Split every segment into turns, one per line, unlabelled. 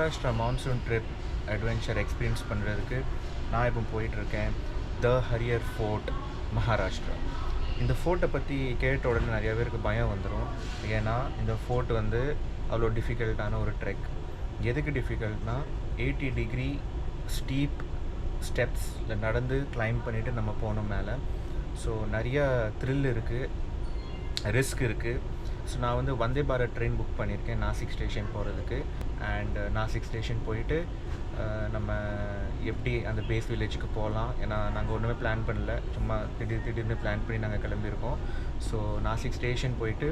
Maharashtra monsoon trip adventure experience பண்ணுறதுக்கு நான் இப்போ போயிட்டுருக்கேன் த ஹரியர் ஃபோர்ட் மகாராஷ்டிரா. இந்த ஃபோர்ட்டை பற்றி கேட்ட உடனே நிறைய பேருக்கு பயம் வந்துடும். ஏன்னா இந்த ஃபோர்ட் வந்து அவ்வளோ டிஃபிகல்ட்டான ஒரு ட்ரெக். எதுக்கு டிஃபிகல்ட்னா 80 டிகிரி ஸ்டீப் ஸ்டெப்ஸில் நடந்து கிளைம் பண்ணிவிட்டு நம்ம போனோம் மேலே. ஸோ நிறையா த்ரில் இருக்குது, ரிஸ்க் இருக்குது. ஸோ நான் வந்து வந்தே பாரத் ட்ரெயின் புக் பண்ணியிருக்கேன் நாசிக் ஸ்டேஷன் போகிறதுக்கு. அண்ட் நாசிக் ஸ்டேஷன் போயிட்டு நம்ம எப்படி அந்த பேஸ் வில்லேஜுக்கு போகலாம். ஏன்னா நாங்கள் ஒன்றுமே பிளான் பண்ணல, சும்மா திடீர்னு பிளான் பண்ணி நாங்கள் கிளம்பியிருக்கோம். ஸோ நாசிக் ஸ்டேஷன் போயிட்டு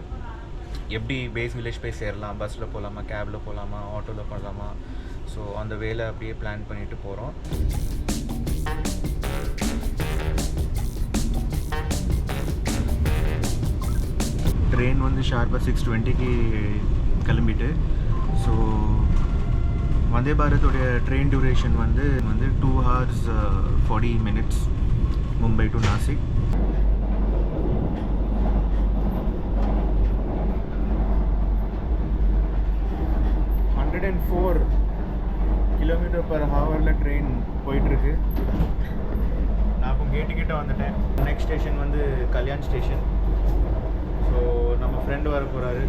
எப்படி பேஸ் வில்லேஜ் போய் சேரலாம், பஸ்ஸில் போகலாமா, கேபில் போகலாமா, ஆட்டோவில் போகலாமா, ஸோ அந்த வேலை அப்படியே பிளான் பண்ணிவிட்டு போகிறோம். ட்ரெயின் வந்து ஷார்ப்பாக 6:20க்கு கிளம்பிட்டு. ஸோ வந்தே பாரத்துடைய ட்ரெயின் டியூரேஷன் வந்து 2 hours 40 minutes Mumbai to Nashik. km/h train போயிட்டுருக்கு. நான் இப்போ கேட்டுக்கிட்ட வந்துட்டேன். நெக்ஸ்ட் ஸ்டேஷன் வந்து கல்யாண் ஸ்டேஷன். ஸோ நம்ம ஃப்ரெண்டு வர போகிறாரு.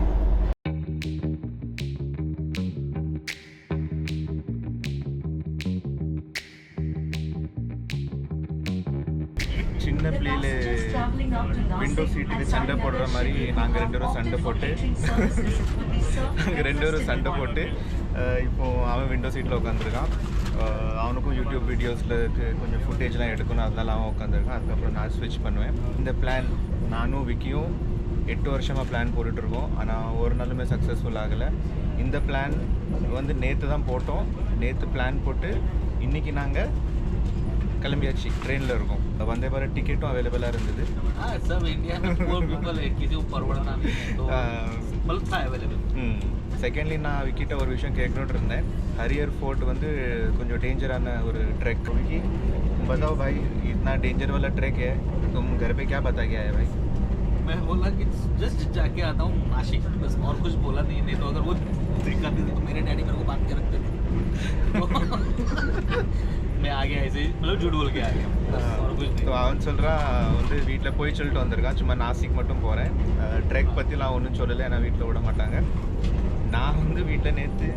சின்ன பிள்ளையில விண்டோ சீட்டுக்கு சண்டை போடுற மாதிரி நாங்கள் ரெண்டு பேரும் சண்டை போட்டு இப்போது அவன் விண்டோ சீட்டில் உட்காந்துருக்கான். அவனுக்கும் யூடியூப் வீடியோஸில் கொஞ்சம் ஃபுட்டேஜ்லாம் எடுக்கணும், அதனால அவன் உட்காந்துருக்கான். அதுக்கப்புறம் நான் ஸ்விட்ச் பண்ணுவேன். இந்த பிளான் நானும் விக்கியும் 8 வருஷமாக பிளான் போட்டுட்ருக்கோம். ஆனால் ஒரு நாளுமே சக்ஸஸ்ஃபுல் ஆகலை. இந்த பிளான் வந்து நேற்று தான் போட்டோம். நேற்று பிளான் போட்டு இன்றைக்கி நாங்கள் கிளம்பியாச்சு, ட்ரெயினில் இருக்கோம். வந்தே பாரத் டிக்கெட்டும் அவைலபிளாக இருந்தது. செகண்ட்லி நான் விக்கிட்ட ஒரு விஷயம் கேட்கணுன்னு இருந்தேன். ஹரியர் ஃபோர்ட் வந்து கொஞ்சம் டேஞ்சரான ஒரு ट्रैक। विकी बताओ भाई, इतना डेंजर वाला ट्रैक है, तुम घर पे क्या बता गया है भाई?
मैं बोला कि जस्ट जाके आता हूँ नासिक, बस और कुछ बोला नहीं तो अगर वो ट्रिक करती थी तो मेरे डैडी मेरे को बांध के रखते थे। मैं आ गया ऐसे, मतलब झूठ बोल के आ गया, और कुछ नहीं।
तो அவன் சொல்கிறான் வந்து வீட்டில் போய் சொல்லிட்டு வந்திருக்கான், சும்மா நாசிக் மட்டும் போகிறேன், ட்ரெக் பற்றிலாம் ஒன்றும் சொல்லலை, ஏன்னா வீட்டில் விட மாட்டாங்க. நான் வந்து வீட்டில் நேற்று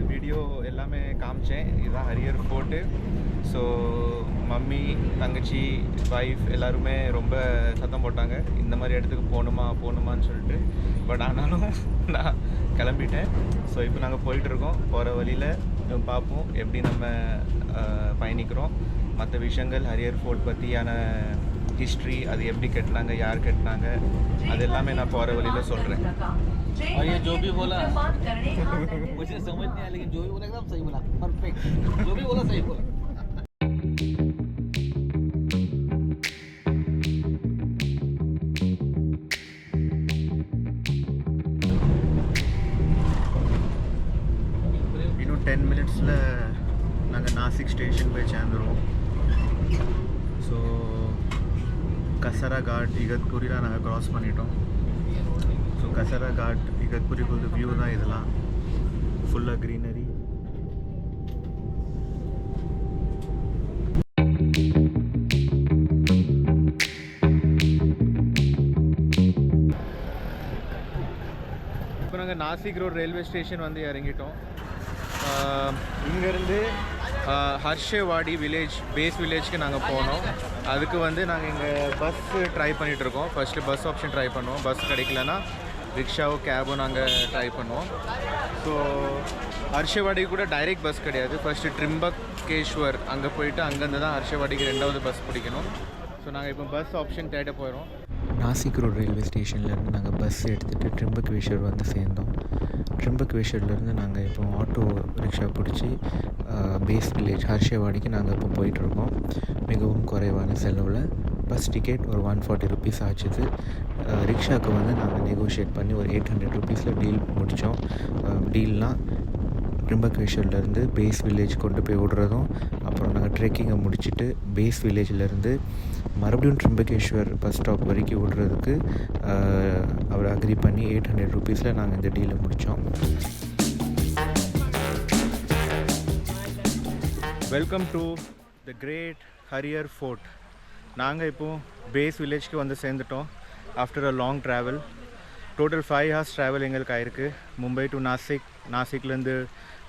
வீடியோ எல்லாமே காமிச்சேன். இதுதான் ஹரியர் ஃபோர்ட்டு. ஸோ மம்மி, தங்கச்சி, வைஃப் எல்லாருமே ரொம்ப சத்தம் போட்டாங்க, இந்த மாதிரி இடத்துக்கு போகணுமான்னு சொல்லிட்டு. பட் ஆனாலும் நான் கிளம்பிட்டேன். ஸோ இப்போ நாங்கள் போயிட்டுருக்கோம். போகிற வழியில் பார்ப்போம் எப்படி நம்ம பயணிக்கிறோம். மற்ற விஷயங்கள் ஹரியர் ஃபோர்ட் பற்றியான हिस्ट्री, அது எப்படி கட்டினாங்க, யார் கட்டினாங்க, அது எல்லாமே நான் போகிற வழியில் சொல்கிறேன்.
और ये जो भी बोला मुझे समझ नहीं आया, लेकिन जो भी बोला एकदम सही बोला, परफेक्ट, जो भी बोला सही बोला.
இன்னும் 10 minutesல நாங்கள் நாசிக் ஸ்டேஷன் போய் சேர்ந்துருவோம். ஸோ கசரா காட் இகத்புரியில் நாங்கள் க்ராஸ் பண்ணிட்டோம். ஸோ கசரா காட் இகத்புரிக்குள்ள வியூ தான் இதெல்லாம், ஃபுல்லாக க்ரீனரி. இப்போ நாங்கள் நாசிக் ரோட் ரயில்வே ஸ்டேஷன் வந்து இறங்கிட்டோம். இங்கேருந்து ஹர்ஷேவாடி வில்லேஜ், பேஸ் வில்லேஜ்க்கு நாங்கள் போனோம். அதுக்கு வந்து நாங்கள் இங்கே பஸ்ஸு ட்ரை பண்ணிகிட்ருக்கோம். ஃபஸ்ட்டு பஸ் ஆப்ஷன் ட்ரை பண்ணுவோம், பஸ் கிடைக்கலன்னா ரிக்ஷாவோ கேபோ நாங்கள் ட்ரை பண்ணுவோம். ஸோ ஹர்ஷேவாடிக்கு கூட டைரெக்ட் பஸ் கிடையாது. ஃபஸ்ட்டு ட்ரிம்பகேஸ்வர் அங்கே போயிட்டு அங்கேருந்து தான் ஹர்ஷேவாடிக்கு 2வது பஸ் பிடிக்கணும். ஸோ நாங்கள் இப்போ பஸ் ஆப்ஷன் தேட போயிடும். நாசிக் ரோட் ரயில்வே ஸ்டேஷன்லேருந்து நாங்கள் பஸ் எடுத்துகிட்டு ட்ரிம்பகேஸ்வர் வந்து சேர்ந்தோம். ட்ரிம்பகேஸ்வர்லேருந்து நாங்கள் இப்போ ஆட்டோ ரிக்ஷா பிடிச்சி பேஸ் வில்லேஜ் ஹர்ஷேவாடிக்கு நாங்கள் இப்போ போயிட்டுருக்கோம். மிகவும் குறைவான செலவில் பஸ் டிக்கெட் ஒரு 140 rupees ஆச்சுது. ரிக்ஷாவுக்கு வந்து நாங்கள் நெகோஷியேட் பண்ணி ஒரு 800 rupeesல டீல் முடித்தோம். டீல்னால் ட்ரிம்பகேஸ்வர்லேருந்து பேஸ் வில்லேஜ் கொண்டு போய் விடுறதும், அப்புறம் நாங்கள் ட்ரெக்கிங்கை முடிச்சுட்டு பேஸ் வில்லேஜ்லேருந்து மறுபடியும் ட்ரிம்பகேஸ்வர் பஸ் ஸ்டாப் வரைக்கும் விடுறதுக்கு அவர் அக்ரி பண்ணி 800 rupeesல நாங்கள் இந்த டீலை முடித்தோம். Welcome to the great Harihar fort. நாங்கள் இப்போது பேஸ் வில்லேஜ்க்கு வந்து சேர்ந்துட்டோம் after a long travel. Total 5 hours travel எங்களுக்கு ஆயிருக்கு. மும்பை டு நாசிக், நாசிக்லேருந்து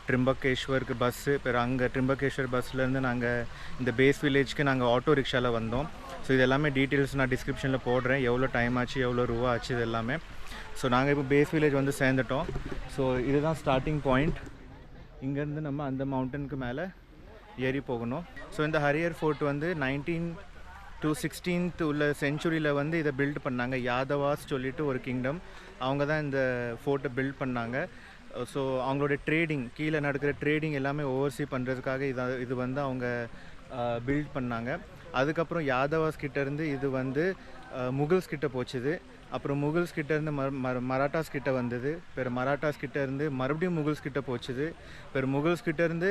ட்ரிம்பகேஸ்வருக்கு பஸ்ஸு, பிறகு அங்கே ட்ரிம்பகேஸ்வர் பஸ்லேருந்து நாங்கள் இந்த பேஸ் வில்லேஜ்க்கு நாங்கள் ஆட்டோ ரிக்ஷாவில் வந்தோம். ஸோ இது எல்லாமே டீட்டெயில்ஸ் நான் டிஸ்கிரிப்ஷனில் போடுறேன், எவ்வளோ டைம் ஆச்சு, எவ்வளோ ரூபா ஆச்சு, இது எல்லாமே. ஸோ நாங்கள் இப்போ பேஸ் வில்லேஜ் வந்து சேர்ந்துட்டோம். ஸோ இதுதான் ஸ்டார்டிங் பாயிண்ட். இங்கேருந்து நம்ம அந்த மவுண்டனுக்கு மேலே ஏறி போகணும். ஸோ இந்த ஹரியர் ஃபோர்ட் வந்து 19th to 16th உள்ள செஞ்சுரியில் வந்து இதை பில்ட் பண்ணாங்க. யாதவாஸ் சொல்லிட்டு ஒரு கிங்டம், அவங்க தான் இந்த ஃபோர்ட்டை பில்ட் பண்ணாங்க. ஸோ அவங்களோட ட்ரேடிங், கீழே நடக்கிற ட்ரேடிங் எல்லாமே ஓவர்சீ பண்ணுறதுக்காக இது வந்து அவங்க பில்ட் பண்ணாங்க. அதுக்கப்புறம் யாதவாஸ் கிட்டேருந்து இது வந்து முகல்ஸ் கிட்ட போச்சுது. அப்புறம் முகல்ஸ் கிட்டேருந்து மராட்டாஸ் கிட்ட வந்தது. பிறகு மராட்டாஸ் கிட்டேருந்து மறுபடியும் முகல்ஸ் கிட்ட போச்சுது. பிறகு முகல்ஸ் கிட்டேருந்து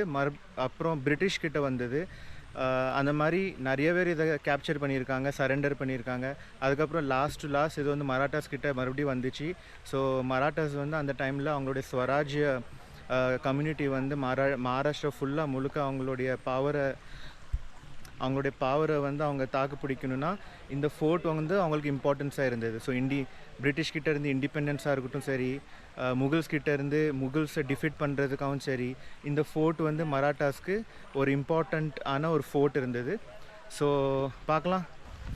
அப்புறம் பிரிட்டிஷ் கிட்ட வந்தது. அந்த மாதிரி நிறைய பேர் இதை கேப்சர் பண்ணியிருக்காங்க, சரண்டர் பண்ணியிருக்காங்க. அதுக்கப்புறம் லாஸ்ட் இது வந்து மராட்டாஸ் கிட்ட மறுபடியும் வந்துச்சு. ஸோ மராட்டாஸ் வந்து அந்த டைமில் அவங்களுடைய ஸ்வராஜ்ய கம்யூனிட்டி வந்து மகாராஷ்டிரா ஃபுல்லாக முழுக்க அவங்களுடைய பவரை வந்து அவங்க தாக்கு பிடிக்கணுன்னா இந்த ஃபோர்ட் வந்து அவங்களுக்கு இம்பார்ட்டன்ஸாக இருந்தது. ஸோ பிரிட்டிஷ் கிட்ட இருந்து இண்டிபெண்டன்ஸாக இருக்கட்டும் சரி, முகல்ஸ் கிட்ட இருந்து முகல்ஸை டிஃபீட் பண்ணுறதுக்காகவும் சரி, இந்த ஃபோர்ட் வந்து மராட்டாஸ்க்கு ஒரு இம்பார்ட்டண்ட்டான ஒரு ஃபோர்ட் இருந்தது. ஸோ பார்க்கலாம்.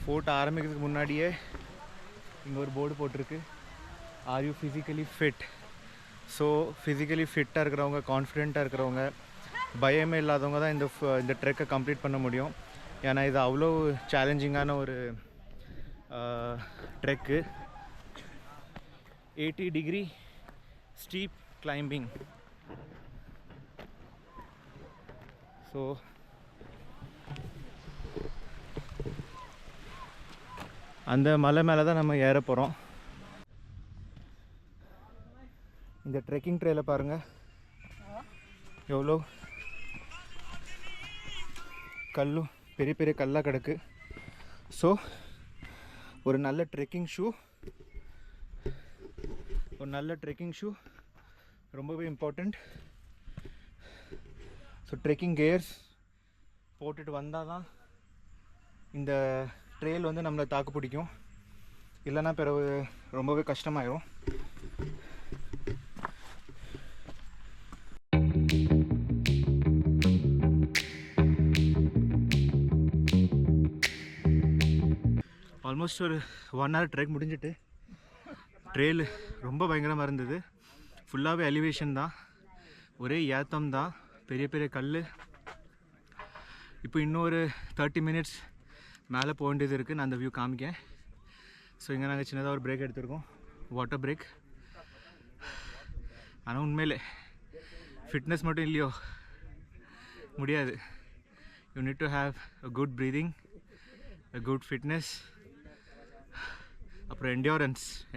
ஃபோர்ட் ஆரம்பிக்கிறதுக்கு முன்னாடியே இங்கே ஒரு போர்டு போட்டிருக்கு, are you physically fit. So physically ஃபிட்டாக இருக்கிறவங்க, கான்ஃபிடெண்ட்டாக இருக்கிறவங்க, பயமே இல்லாதவங்க தான் இந்த ட்ரெக்கை கம்ப்ளீட் பண்ண முடியும். ஏன்னா இது அவ்வளோ சேலஞ்சிங்கான ஒரு Trek. 80 degree steep climbing. So அந்த மலை மேலே தான் நம்ம ஏற போகிறோம். இந்த ட்ரெக்கிங் ட்ரெயிலை பாருங்கள், எவ்வளோ கல்லும் பெரிய பெரிய கல்லாக கிடக்கு. ஸோ ஒரு நல்ல ட்ரெக்கிங் ஷூ ரொம்பவே இம்பார்ட்டண்ட். ஸோ ட்ரெக்கிங் கியர்ஸ் போட்டுட்டு வந்தால் தான் இந்த ட்ரெயில் வந்து நம்மளை தாக்கு பிடிக்கும். இல்லைன்னா பிறகு ரொம்பவே கஷ்டமாயிடும். ஆல்மோஸ்ட் ஒரு 1 hour ட்ரெக் முடிஞ்சிட்டு, ட்ரெயில் ரொம்ப பயங்கரமாக இருந்தது. ஃபுல்லாகவே எலிவேஷன் தான், ஒரே ஏத்தம் தான், பெரிய பெரிய கல். இப்போ இன்னும் ஒரு 30 minutes மேலே போக வேண்டியது இருக்குது. நான் அந்த வியூ காமிக்கேன். ஸோ இங்கே நாங்கள் சின்னதாக ஒரு பிரேக் எடுத்துருக்கோம், வாட்டர் பிரேக். ஆனால் உண்மையிலே ஃபிட்னஸ் மட்டும் இல்லையோ முடியாது. You need to have a good breathing, a good fitness, அப்புறம்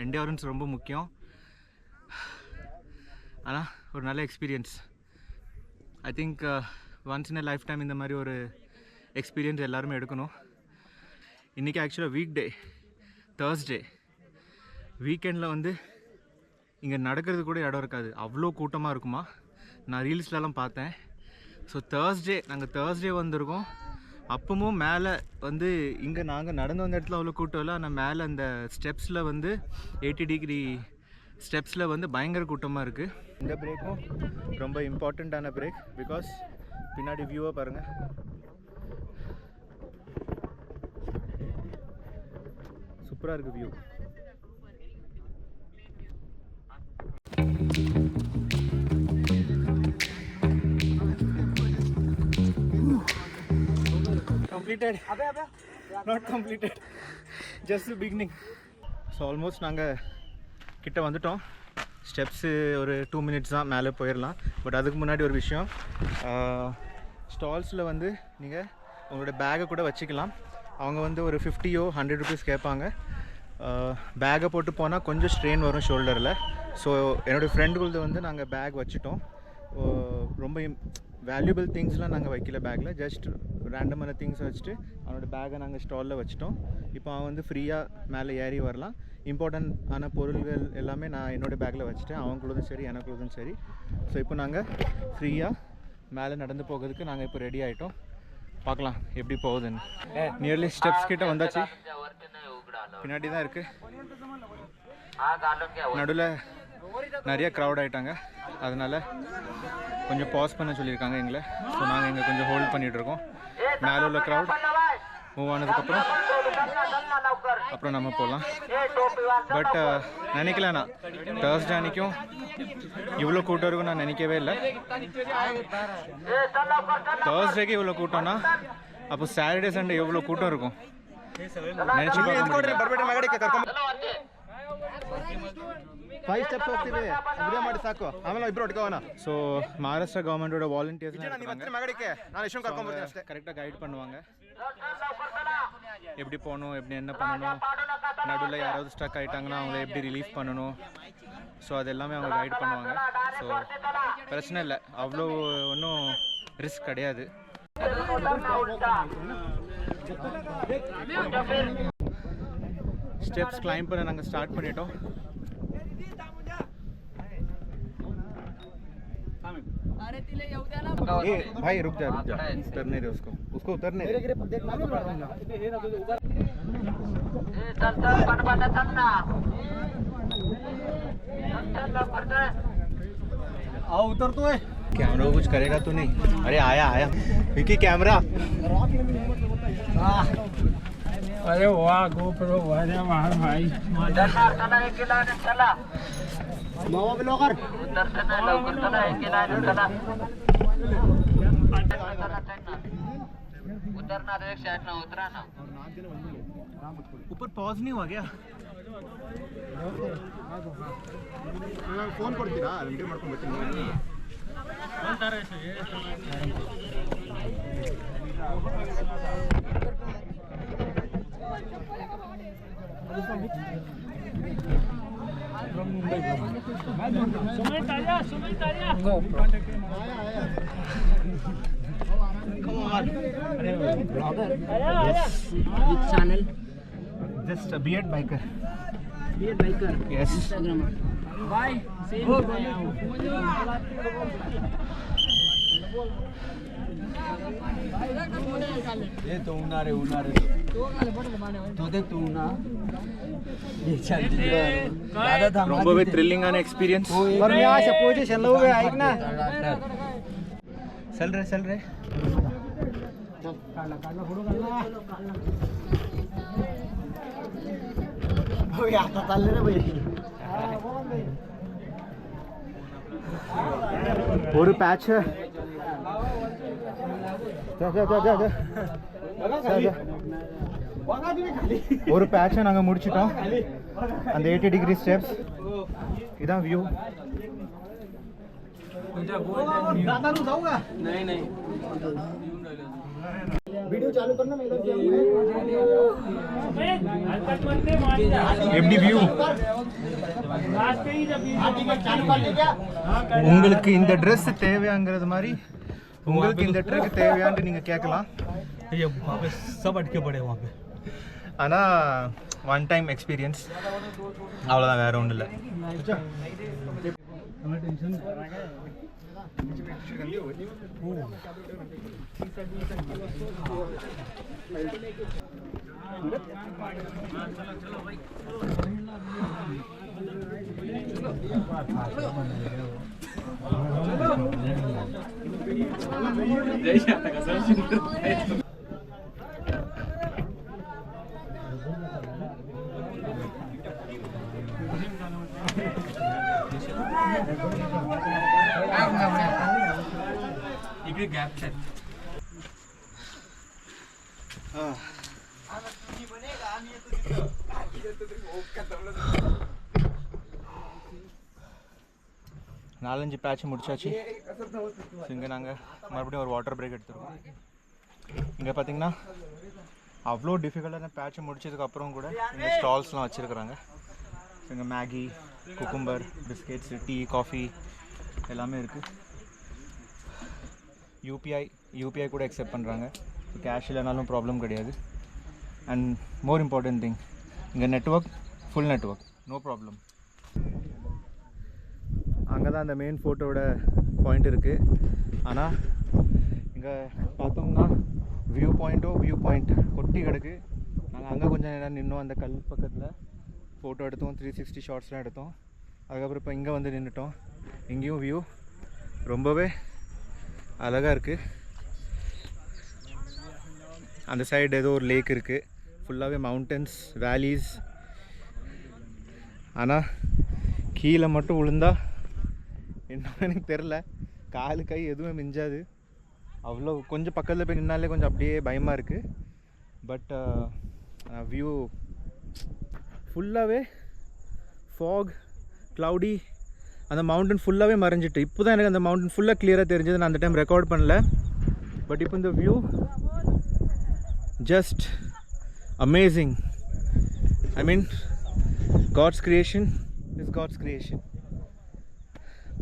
என்டியூரன்ஸ் ரொம்ப முக்கியம். ஆனால் ஒரு நல்ல experience. I think once in a life time இந்த மாதிரி ஒரு எக்ஸ்பீரியன்ஸ் எல்லாருமே எடுக்கணும். இன்றைக்கி ஆக்சுவலாக வீக் டே, தேர்ஸ்டே. வீக்கெண்டில் வந்து இங்கே நடக்கிறது கூட இடம் இருக்காது, அவ்வளோ கூட்டமாக இருக்குமா. நான் ரீல்ஸ்லலாம் பார்த்தேன். ஸோ நாங்கள் தேர்ஸ்டே வந்திருக்கோம். அப்பவும் மேலே வந்து இங்கே நாங்கள் நடந்து வந்த இடத்துல அவ்வளோ கூட்டம் இல்லை. ஆனால் மேலே அந்த ஸ்டெப்ஸில் வந்து 80 degree ஸ்டெப்ஸில் வந்து பயங்கர கூட்டமாக இருக்குது. இந்த பிரேக்கும் ரொம்ப இம்பார்ட்டண்ட்டான பிரேக். பிகாஸ் பின்னாடி வியூவை பாருங்கள், சூப்பராக இருக்குது view. Completed? Not completed, just the beginning. So almost நாங்கள் கிட்ட வந்துட்டோம். ஸ்டெப்ஸு ஒரு 2 minutes தான், மேலே போயிடலாம். பட் அதுக்கு முன்னாடி ஒரு விஷயம், ஸ்டால்ஸில் வந்து நீங்கள் உங்களோட பேக்கை கூட வச்சுக்கலாம். அவங்க வந்து ஒரு 50 or 100 rupees கேட்பாங்க. பேக்கை போட்டு போனால் கொஞ்சம் ஸ்ட்ரெயின் வரும் ஷோல்டரில். ஸோ என்னோடய ஃப்ரெண்டுகளுது வந்து நாங்கள் பேக் வச்சுட்டோம். ரொம்ப வேல்யூபிள் திங்ஸ்லாம் நாங்கள் வைக்கல பேக்கில், ஜஸ்ட் ரேண்டமான திங்ஸ் வச்சுட்டு அவனோட பேக்கை நாங்கள் ஸ்டாலில் வச்சுட்டோம். இப்போ அவன் வந்து ஃப்ரீயாக மேலே ஏறி வரலாம். இம்பார்ட்டன்ட் ஆன பொருள்கள் எல்லாமே நான் என்னோடய பேக்கில் வச்சுட்டேன், அவங்களுதும் சரி எனக்குள்ளதும் சரி. ஸோ இப்போ நாங்கள் ஃப்ரீயாக மேலே நடந்து போகிறதுக்கு நாங்கள் இப்போ ரெடி ஆகிட்டோம். பார்க்கலாம் எப்படி போகுதுன்னு. நியர்லி ஸ்டெப்ஸ் கிட்ட வந்தாச்சு. பின்னாடி தான் இருக்குது. நடுவில் நிறைய க்ரௌட் ஆகிட்டாங்க. அதனால் கொஞ்சம் பாஸ் பண்ண சொல்லியிருக்காங்க எங்களை. ஸோ நாங்கள் இங்கே கொஞ்சம் ஹோல்ட் பண்ணிகிட்ருக்கோம். மேலே உள்ள க்ரௌட் மூவ் ஆனதுக்கப்புறம் அப்புறம் நம்ம போகலாம். பட் நினைக்கலண்ணா தேர்ஸ்டே அன்றைக்கும் இவ்வளோ கூட்டம் இருக்கும் நான் நினைக்கவே இல்லை. தேர்ஸ்டேக்கு இவ்வளோ கூட்டம்னா அப்போ சாட்டர்டே சண்டே எவ்வளோ கூட்டம் இருக்கும் நினச்சி பார்க்க.
5 steps ಹೋಗ್ತೀವಿ ವಿಡಿಯೋ ಮಾಡಿ ಸಾಕು ಆಮೇಲೆ ಇಬ್ರು ಒಟ್ಟಿಗೆ ಹೋಗೋಣ.
ஸோ மகாராஷ்டிரா கவர்மெண்டோட வாலண்டியர்ஸ்
ನಾನು ಯಶವಂತ್ ಕರ್ಕೊಂಡ್ ಬರ್ತೀನಿ ಅಷ್ಟೇ.
கரெக்டாக கைட் பண்ணுவாங்க எப்படி போகணும், எப்படி என்ன பண்ணணும், நடுவில் யாராவது ஸ்ட்ரக் ஆகிட்டாங்கன்னா அவங்கள எப்படி ரிலீஃப் பண்ணணும். ஸோ அது எல்லாமே அவங்க கைட் பண்ணுவாங்க. ஸோ பிரச்சனை இல்லை, அவ்வளோ ஒன்றும் ரிஸ்க் கிடையாது. ஸ்டெப்ஸ் கிளைம் பண்ண நாங்கள் ஸ்டார்ட் பண்ணிட்டோம். भाई रुक जा उतरने दे उसको उतरने दे.
उतर तो है.
कैमरा को कुछ करेगा तो नहीं? अरे आया विकी कैमरा.
अरे वाह गोप्रो वाह भाई.
मावा ब्लॉगर
उतरना तो एक साइड ना उतरा ना.
ऊपर पॉज नहीं हुआ क्या?
ಫೋನ್ ಕೊಡ್ತೀರಾ ವಿಡಿಯೋ ಮಾಡ್ಕೊಂಡು ಬರ್ತೀನಿ.
Which channel?
Just a beard biker.
Beard biker.
Yes.
Instagram. Bye. Same here.
ये तो उना रे तो देख तू उना ये चल दादा था
ரொம்பவே த்ரில்லிங்கான எக்ஸ்பீரியன்ஸ்.
पर मैं आज पोजीशन लो गए आइक ना
चल रहे
हो या आता चालले रे भाई.
ஒரு பேட்ச் ஒரு பேட்சை நாங்கள் முடிச்சிட்டோம். அந்த 80 டிகிரி ஸ்டெப்ஸ் இதான் வியூ.
दादा नु जाऊंगा
नहीं
वीडियो चालू करना मैं इधर
எப்படி வியூ?
चालू कर ले क्या.
உங்களுக்கு இந்த ட்ரெஸ் தேவையாங்கிறது மாதிரி உங்களுக்கு இந்த ட்ரெஸ் தேவையான்னு நீங்கள் கேட்கலாம்.
ये वहाँ पे सब अटके पड़े वहाँ पे.
ஆனால் ஒன் டைம் எக்ஸ்பீரியன்ஸ் அவ்வளோதான், வேறு ஒன்றும் இல்லை.
इकडे गॅप आहे.
நாலஞ்சு பேட்ச் முடிச்சாச்சு. இங்கே நாங்கள் மறுபடியும் ஒரு வாட்டர் பிரேக் எடுத்துருக்கோம். இங்கே பார்த்தீங்கன்னா அவ்வளோ டிஃபிகல்ட்டான பேட்சை முடிச்சதுக்கப்புறம் கூட இங்கே ஸ்டால்ஸ்லாம் வச்சுருக்குறாங்க. இங்கே Maggi, cucumber, biscuits, tea, coffee எல்லாமே இருக்குது. யூபிஐ கூட அக்செப்ட் பண்ணுறாங்க. கேஷ் இல்லைனாலும் ப்ராப்ளம் கிடையாது. அண்ட் மோர் இம்பார்ட்டன்ட் திங், இங்கே network full network, no problem. அங்கே தான் அந்த மெயின் ஃபோட்டோவோட பாயிண்ட் இருக்குது. ஆனால் இங்கே பார்த்தோம்னா வியூ பாயிண்ட் கொட்டி கிடக்கு. நாங்கள் அங்கே கொஞ்சம் நேரம் நின்னோம் அந்த கல் பக்கத்தில், ஃபோட்டோ எடுத்தோம், 360 ஷார்ட்ஸ்லாம் எடுத்தோம். அதுக்கப்புறம் இப்போ இங்கே வந்து நின்றுட்டோம். இங்கேயும் வியூ ரொம்பவே அழகாக இருக்குது. அந்த சைடு ஏதோ ஒரு லேக் இருக்குது, ஃபுல்லாகவே மவுண்டன்ஸ் வேலிஸ். ஆனால் கீழே மட்டும் விழுந்தா என்னன்னு எனக்கு தெரில, காலு கை எதுவுமே மிஞ்சாது. அவ்வளோ கொஞ்சம் பக்கத்தில் போய் நின்னாலே கொஞ்சம் அப்படியே பயமாக இருக்குது. பட் வியூ ஃபுல்லாகவே ஃபாக், க்ளவுடி, அந்த மவுண்டன் ஃபுல்லாகவே மறைஞ்சிட்டு. இப்போ தான் எனக்கு அந்த மவுண்டன் ஃபுல்லாக கிளியராக தெரிஞ்சது. நான் அந்த டைம் ரெக்கார்ட் பண்ணல. பட் இப்போ இந்த view just amazing. I mean, God's creation is God's creation.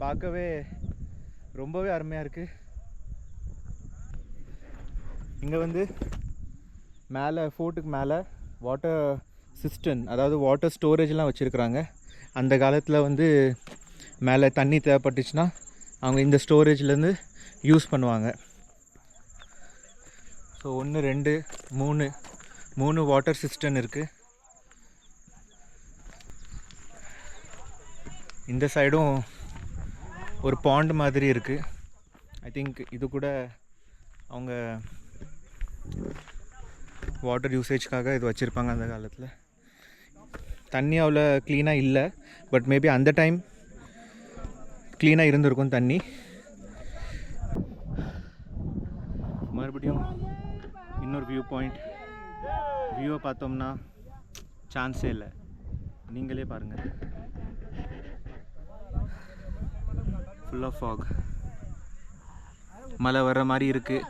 பார்க்கவே ரொம்பவே அருமையாக இருக்குது. இங்கே வந்து மேலே ஃபோர்ட்டுக்கு மேலே வாட்டர் சிஸ்டம், அதாவது வாட்டர் ஸ்டோரேஜ்லாம் வச்சுருக்குறாங்க. அந்த காலத்தில் வந்து மேலே தண்ணி தேவைப்பட்டுச்சுன்னா அவங்க இந்த ஸ்டோரேஜ்லேருந்து யூஸ் பண்ணுவாங்க. ஸோ 1 2 3 வாட்டர் சிஸ்டம் இருக்குது. இந்த சைடும் ஒரு பாண்ட் மாதிரி இருக்குது. ஐ திங்க் இது கூட அவங்க வாட்டர் யூசேஜ்க்காக இது வச்சுருப்பாங்க அந்த காலத்தில். தண்ணி அவ்வளோ க்ளீனாக இல்லை, பட் மேபி அந்த டைம் க்ளீனாக இருந்திருக்கும் தண்ணி. மறுபடியும் இன்னொரு வியூ பாயிண்ட். வியூவை பார்த்தோம்னா சான்ஸே இல்லை, நீங்களே பாருங்கள். ஃபுல் ஆஃப் ஃபாக், மழை வர்ற மாதிரி இருக்குது.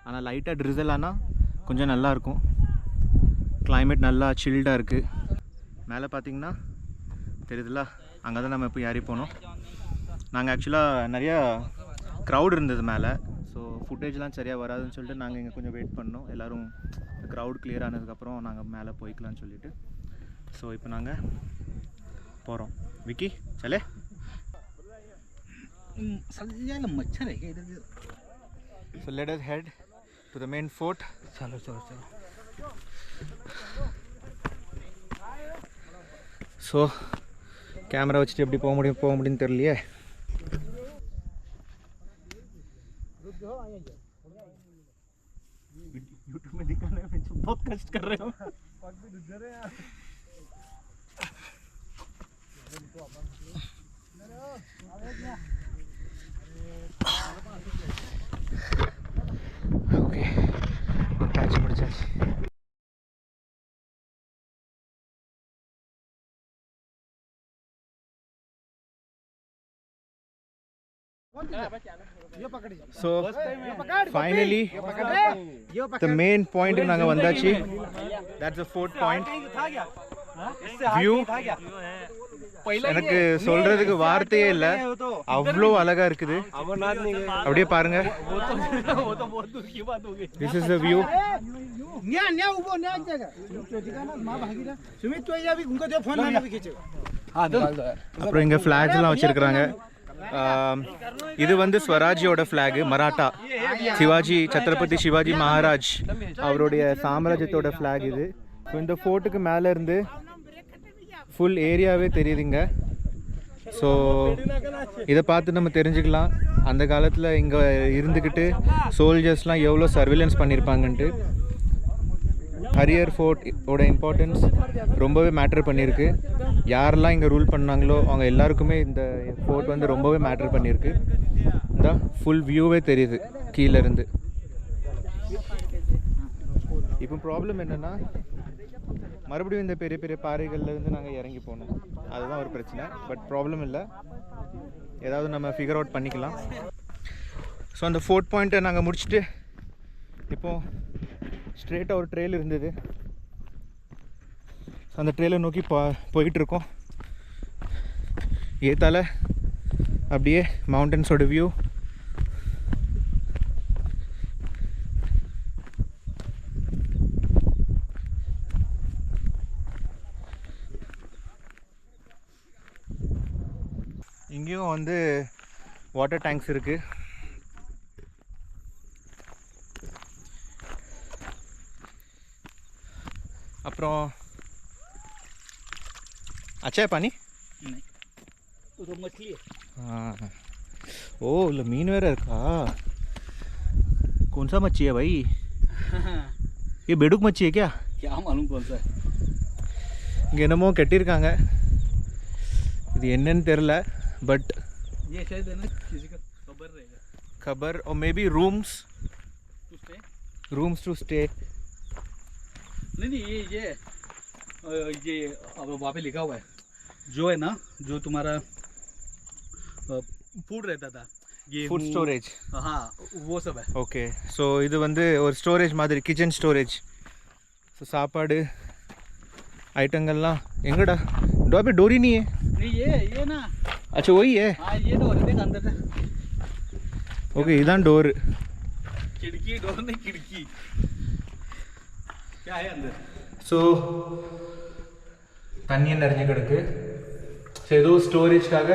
ஆனால் லைட்டாக ட்ரிசல் ஆனால் கொஞ்சம் நல்லாயிருக்கும். கிளைமேட் நல்லா சில்டாக இருக்குது. மேலே பார்த்தீங்கன்னா தெரியுதுல்ல, அங்கே தான் நம்ம இப்போ ஏறி போனோம். நாங்கள் ஆக்சுவலாக நிறையா க்ரௌட் இருந்தது மேலே. ஸோ ஃபுட்டேஜ்லாம் சரியாக வராதுன்னு சொல்லிட்டு நாங்கள் இங்கே கொஞ்சம் வெயிட் பண்ணோம். எல்லோரும் க்ரௌட் கிளியர் ஆனதுக்கப்புறம் நாங்கள் மேலே போய்க்கலான்னு சொல்லிட்டு. ஸோ இப்போ நாங்கள் போகிறோம். விக்கி சலே.
मच्छर है क्या इधर?
So let us head to the main fort.
चलो चलो चलो.
ஸோ கேமரா வச்சுட்டு எப்படி போக முடியும்னு தெரியலையே. यूट्यूब में दिखाने में बहुत कष्ट कर रहे हो. ओके, முடிச்சாச்சு. So finally the main point நாங்க வந்தாச்சு. That's the fourth point. View எனக்கு சொல்றதுக்கு வார்த்தையே இல்ல, அவ்வளோ அழகா இருக்குது. அப்படியே பாருங்க. This is the view. அப்புறம் இங்க ஃபிளாக்ஸ் எல்லாம் வச்சிருக்காங்க. இது வந்து ஸ்வராஜ்யோட ஃபிளாக், மராட்டா, சிவாஜி, சத்ரபதி சிவாஜி மகாராஜ் அவருடைய சாம்ராஜ்யத்தோட ஃபிளாக் இது. ஸோ இந்த ஃபோர்ட்டுக்கு மேலே இருந்து ஃபுல் ஏரியாவே தெரியுதுங்க. ஸோ இதை பார்த்து நம்ம தெரிஞ்சுக்கலாம் அந்த காலத்தில் இங்கே இருந்துக்கிட்டு சோல்ஜர்ஸ்லாம் எவ்வளோ சர்வேலன்ஸ் பண்ணியிருப்பாங்கன்ட்டு. ஹரியர் ஃபோர்ட்டோட இம்பார்ட்டன்ஸ் ரொம்பவே மேட்டர் பண்ணியிருக்கு. யாரெல்லாம் இங்கே ரூல் பண்ணாங்களோ அவங்க எல்லாருக்குமே இந்த ஃபோர்ட் வந்து ரொம்பவே மேட்டர் பண்ணியிருக்கு. இந்த ஃபுல் வியூவே தெரியுது கீழேருந்து. இப்போ ப்ராப்ளம் என்னென்னா மறுபடியும் இந்த பெரிய பெரிய பாறைகள்லேருந்து நாங்கள் இறங்கி போகணும். அதுதான் ஒரு பிரச்சனை. பட் ப்ராப்ளம் இல்லை, ஏதாவது நம்ம ஃபிகர் அவுட் பண்ணிக்கலாம். ஸோ அந்த ஃபோர்த் பாயிண்ட்டை நாங்கள் முடிச்சுட்டு இப்போது ஸ்ட்ரெயிட்டாக ஒரு ட்ரெயில் இருந்தது. அந்த ட்ரெயிலை நோக்கி போயிட்டுருக்கோம். ஏத்தால அப்படியே மவுண்டன்ஸோட வியூ. இங்கேயும் வந்து வாட்டர் டேங்க்ஸ் இருக்குது. அப்புறம் अच्छा है पानी
नहीं तो मछली है
हाँ ओ लो मीन वेरा இருக்கா कौन सा मच्छी है भाई ये बेडुक मच्छी है क्या
क्या मालूम कौन सा है
இங்கே என்னமோ கட்டியிருக்காங்க இது என்னன்னு தெரில பட்
ये शायद है ना किसी का खबर रहेगा
खबर और maybe rooms to stay
नहीं ये अब वहाँ पे लिखा हुआ है जो है ना जो तुम्हारा फूड रहता था ये
फूड स्टोरेज
हाँ वो सब है
ஓகே ஸோ இது வந்து ஒரு ஸ்டோரேஜ் மாதிரி கிச்சன் ஸ்டோரேஜ் ஸோ சாப்பாடு ஐட்டங்கள்லாம் எங்கடா डोबे डोरी नहीं है
नहीं ये ना
अच्छा वही है
हाँ ये डोर है देख अंदर से
ஓகே இதான் டோரு
खिड़की डोर नहीं खिड़की क्या है अंदर
ஸோ தண்ணி நிறைஞ்சு கிடக்கு ஸோ ஏதோ ஸ்டோரேஜ்க்காக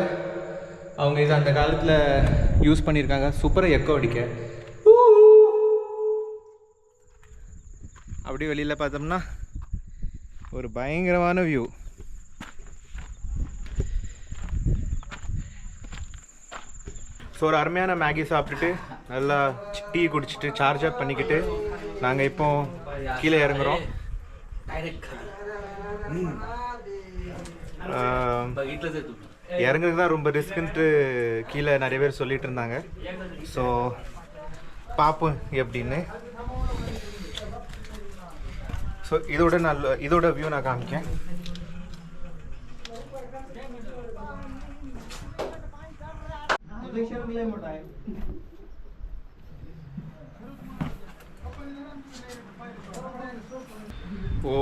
அவங்க இது அந்த காலத்தில் யூஸ் பண்ணியிருக்காங்க சூப்பராக எக்கோ அடிக்க அப்படியே வெளியில் பார்த்தோம்னா ஒரு பயங்கரமான வியூ ஸோ ஒரு அருமையான மேகி சாப்பிட்டுட்டு நல்லா டீ குடிச்சிட்டு சார்ஜ் அப் பண்ணிக்கிட்டு நாங்கள் இப்போ கீழே இறங்குறோம் இறங்குறது தான் ரொம்ப ரிஸ்க்குன்ட்டு கீழே நிறைய பேர் சொல்லிட்டு இருந்தாங்க ஸோ பார்ப்போம் எப்படின்னு ஸோ இதோட வியூ நான் காமிக்கேன் ஓ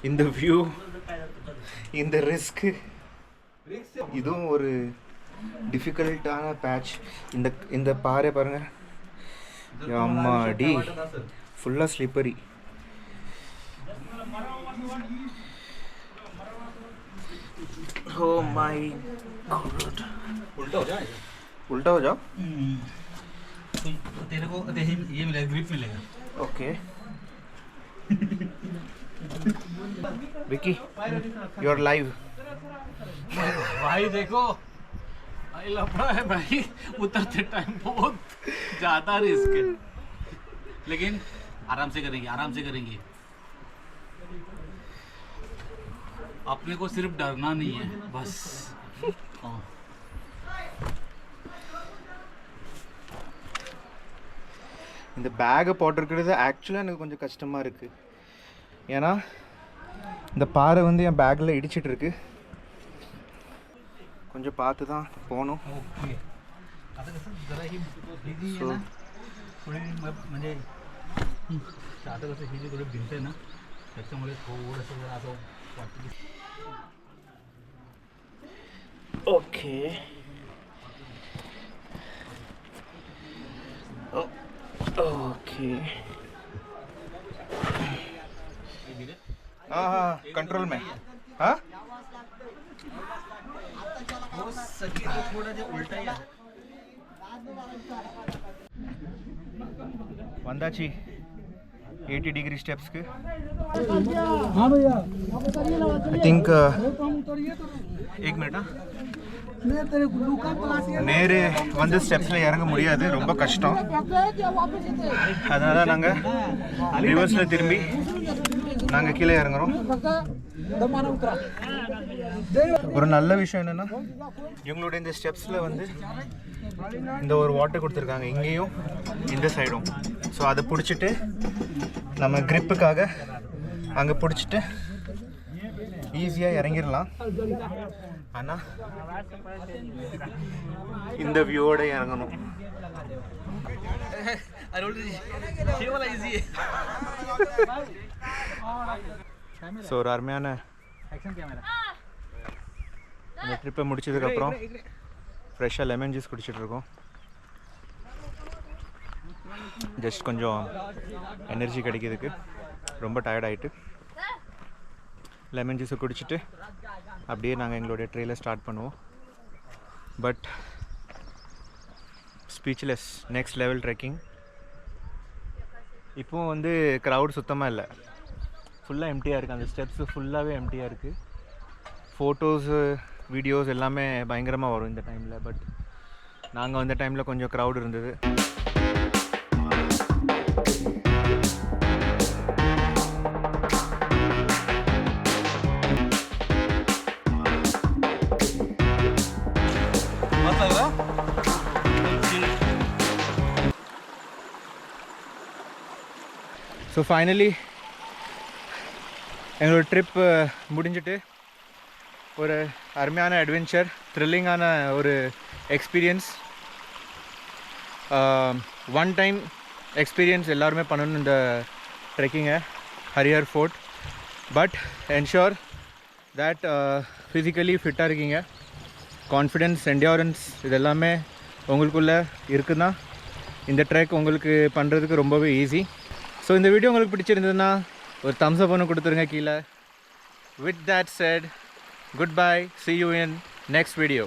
இந்த வியூ இந்த ரிஸ்க்கு இதுவும் ஒரு டிஃபிகல்ட்டான பேட்ச் இந்த பாறை பாருங்க அம்மாடி ஃபுல்லாக ஸ்லிப்பரி ओ माय गॉड उल्टा हो जाओ
तो तेरे को ये मिलेगा ग्रिप मिलेगा
okay Vicky you are live
भाई देखो भाई लफड़ा है भाई उतरते टाइम बहुत ज़्यादा रिस्क है लेकिन आराम से करेंगे अपने को सिर्फ डरना नहीं है बस
இந்த பேக்கை போட்டிருக்கிறது ஆக்சுவலாக எனக்கு கொஞ்சம் கஷ்டமாக இருக்குது ஏன்னா இந்த பாறை வந்து என் பேக்கில் இடிச்சிட்டு இருக்கு கொஞ்சம் பார்த்து தான் போகணும்
म्हणजे आता कसं ही जी थोडी भिंत आहे ना त्याच्यामुळे थोडंसं जरा असं वाटतं
ओके ओके हाँ हाँ कंट्रोल में हाँ
हो सके तो थोड़ा जो उल्टा ही
वंदाची 80 डिग्री स्टेप्स के
हाँ भैया
आई थिंक एक मिनट நேரு வந்து ஸ்டெப்ஸில் இறங்க முடியாது ரொம்ப கஷ்டம் அதனால் நாங்கள் ரிவர்ஸில் திரும்பி நாங்கள் கீழே இறங்குறோம் ஒரு நல்ல விஷயம் என்னென்னா இவங்களோட இந்த ஸ்டெப்ஸில் வந்து இந்த ஒரு வாட்டர் கொடுத்துருக்காங்க இங்கேயும் இந்த சைடும் ஸோ அதை பிடிச்சிட்டு நம்ம கிரிப்புக்காக அங்கே பிடிச்சிட்டு ஈஸியாக இறங்கிடலாம் ஆனால் இந்த வியூவோட இறங்கணும் ஸோ ஒரு அருமையான இந்த ட்ரிப்பை முடிச்சதுக்கப்புறம் ஃப்ரெஷ்ஷாக லெமன் ஜூஸ் குடிச்சிட்ருக்கோம் ஜஸ்ட் கொஞ்சம் எனர்ஜி கிடைக்கிறதுக்கு ரொம்ப டயர்ட் ஆகிட்டு லெமன் ஜூஸை குடிச்சிட்டு அப்படியே நாங்கள் எங்களுடைய ட்ரெயிலை ஸ்டார்ட் பண்ணுவோம் but speechless next level trekking இப்போது வந்து க்ரௌட் சுத்தமாக இல்லை ஃபுல்லாக எம்டியாக இருக்குது. அந்த ஸ்டெப்ஸு ஃபுல்லாகவே எம்டியாக இருக்குது. ஃபோட்டோஸு வீடியோஸ் எல்லாமே பயங்கரமாக வரும் இந்த டைமில். பட் நாங்கள் வந்த டைமில் கொஞ்சம் க்ரௌட் இருந்தது. ஸோ ஃபைனலி எங்களோட ட்ரிப் முடிஞ்சிட்டு ஒரு அருமையான அட்வென்ச்சர், த்ரில்லிங்கான ஒரு எக்ஸ்பீரியன்ஸ், ஒன் டைம் எக்ஸ்பீரியன்ஸ் எல்லாருமே பண்ணணும் இந்த ட்ரெக்கிங்கை, Harihar fort. But ensure that physically ஃபிட்டாக இருக்கீங்க. கான்ஃபிடென்ஸ், என்டியூரன்ஸ் இது எல்லாமே உங்களுக்குள்ளே இருக்குன்னா இந்த ட்ரெக் உங்களுக்கு பண்ணுறதுக்கு ரொம்பவே ஈஸி. ஸோ இந்த வீடியோ உங்களுக்கு பிடிச்சிருந்ததுன்னா ஒரு தம்ஸ் அப் ஒன்று கொடுத்துருங்க கீழே. With that said, goodbye, see you in next video.